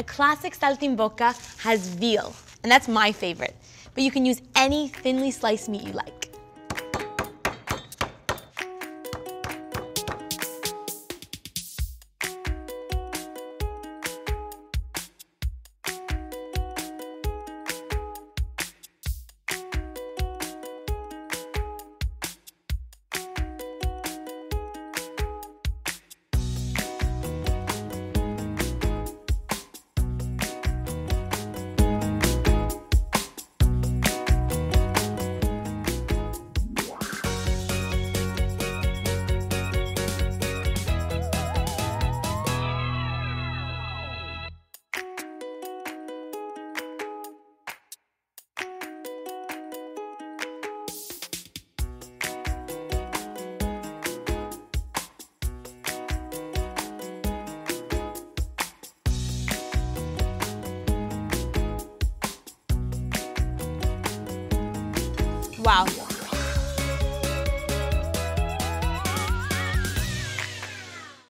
classic Saltimbocca has veal, and that's my favorite. But you can use any thinly sliced meat you like. Wow.